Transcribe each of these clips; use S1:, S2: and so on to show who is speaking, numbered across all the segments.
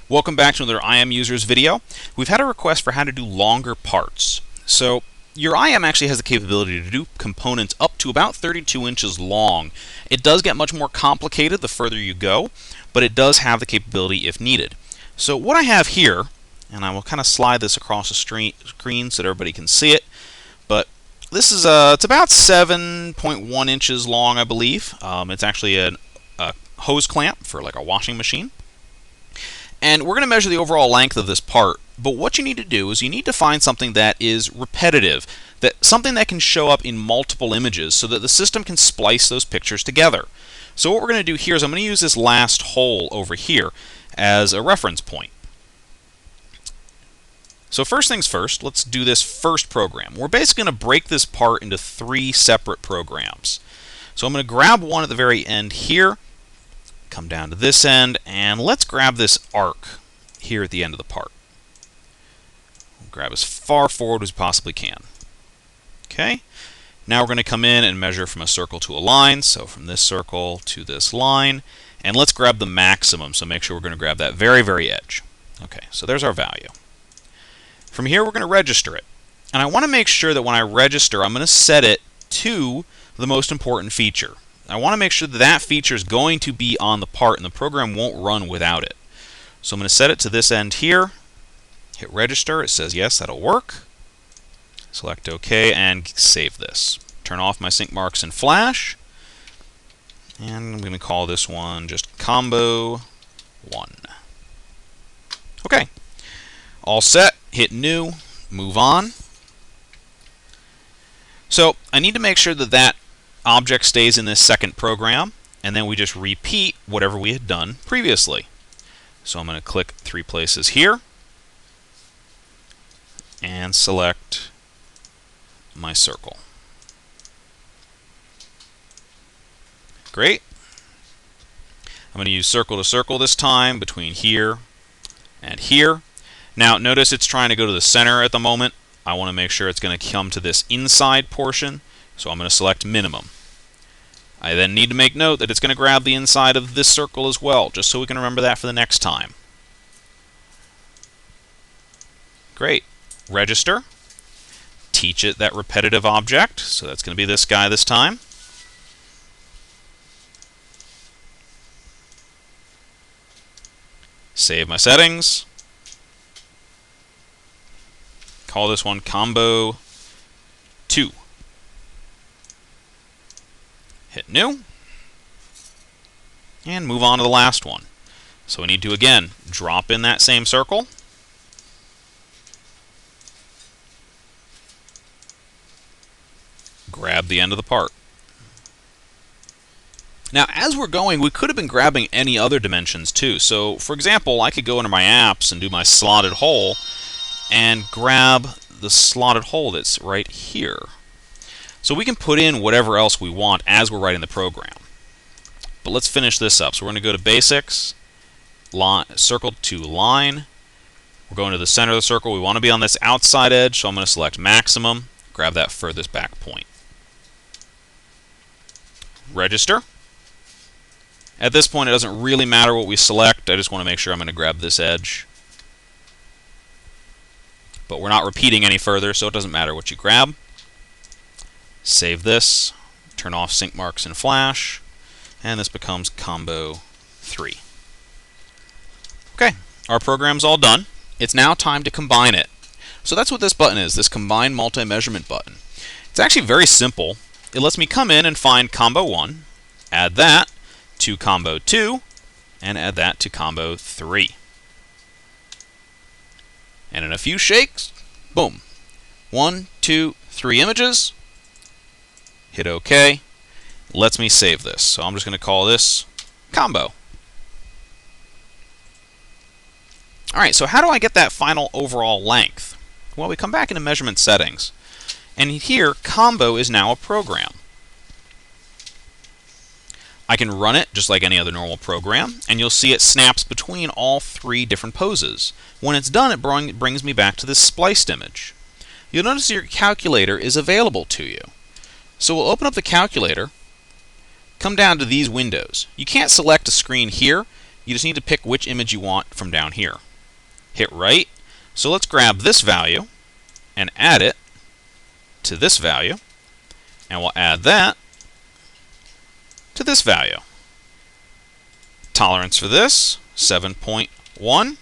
S1: Welcome back to another IM Users video. We've had a request for how to do longer parts. So your IM actually has the capability to do components up to about 32 inches long. It does get much more complicated the further you go, but it does have the capability if needed. So what I have here, and I will kind of slide this across the screen so that everybody can see it, but this is it's about 7.1 inches long, I believe. It's actually a hose clamp for like a washing machine. And we're going to measure the overall length of this part, but what you need to do is you need to find something that is repetitive, something that can show up in multiple images so that the system can splice those pictures together. So what we're going to do here is I'm going to use this last hole over here as a reference point. So first things first, let's do this first program. We're basically going to break this part into 3 separate programs. So I'm going to grab one at the very end here, come down to this end, and let's grab this arc here at the end of the part. We'll grab as far forward as we possibly can. Okay, now we're going to come in and measure from a circle to a line, so from this circle to this line, and let's grab the maximum, so make sure we're going to grab that very, very edge. Okay, so there's our value. From here we're going to register it, and I want to make sure that when I register I'm going to set it to the most important feature. I want to make sure that that feature is going to be on the part and the program won't run without it. So I'm going to set it to this end here, hit register, it says yes, that'll work. Select OK and save this. Turn off my sync marks in Flash, and I'm going to call this one just Combo 1. Okay, all set, hit new, move on. So I need to make sure that that object stays in this second program, and then we just repeat whatever we had done previously. So I'm going to click 3 places here and select my circle. Great. I'm going to use circle to circle this time between here and here. Now notice it's trying to go to the center at the moment. I want to make sure it's going to come to this inside portion, so I'm going to select minimum. I then need to make note that it's going to grab the inside of this circle as well, just so we can remember that for the next time. Great. Register. Teach it that repetitive object, so that's going to be this guy this time. Save my settings. Call this one Combo 2. Hit new, and move on to the last one. So we need to, again, drop in that same circle, grab the end of the part. Now, as we're going, we could have been grabbing any other dimensions too. So, for example, I could go into my apps and do my slotted hole and grab the slotted hole that's right here. So we can put in whatever else we want as we're writing the program. But let's finish this up. So we're going to go to Basics, Circle to Line. We're going to the center of the circle. We want to be on this outside edge, so I'm going to select Maximum, grab that furthest back point. Register. At this point, it doesn't really matter what we select. I just want to make sure I'm going to grab this edge. But we're not repeating any further, so it doesn't matter what you grab. Save this, turn off sync marks in Flash, and this becomes Combo 3. Okay, our program's all done. It's now time to combine it. So that's what this button is, this Combine Multi-Measurement button. It's actually very simple. It lets me come in and find Combo 1, add that to Combo 2, and add that to Combo 3. And in a few shakes, boom. 1, 2, 3 images. Hit OK. Lets me save this. So I'm just going to call this Combo. Alright, so how do I get that final overall length? Well, we come back into Measurement Settings. And here, Combo is now a program. I can run it just like any other normal program, and you'll see it snaps between all 3 different poses. When it's done, it brings me back to this spliced image. You'll notice your calculator is available to you. So we'll open up the calculator, come down to these windows. You can't select a screen here. You just need to pick which image you want from down here. Hit right. So let's grab this value and add it to this value, and we'll add that to this value. Tolerance for this, 7.1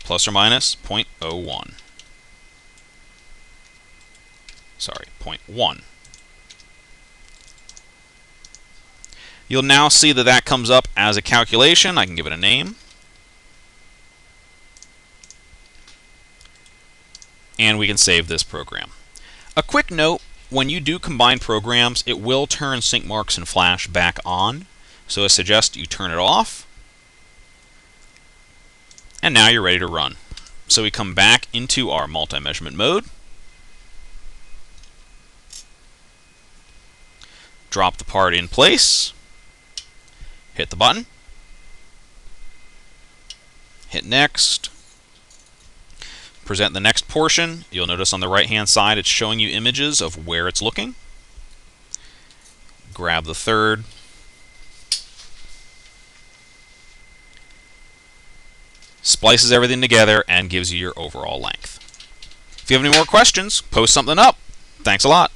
S1: plus or minus 0.01. Sorry, 0.1. You'll now see that that comes up as a calculation. I can give it a name. And we can save this program. A quick note, when you do combine programs, it will turn SyncMarks and Flash back on. So I suggest you turn it off. And now you're ready to run. So we come back into our multi-measurement mode. Drop the part in place. Hit the button. Hit next. Present the next portion. You'll notice on the right-hand side it's showing you images of where it's looking. Grab the third. Splices everything together and gives you your overall length. If you have any more questions, post something up. Thanks a lot.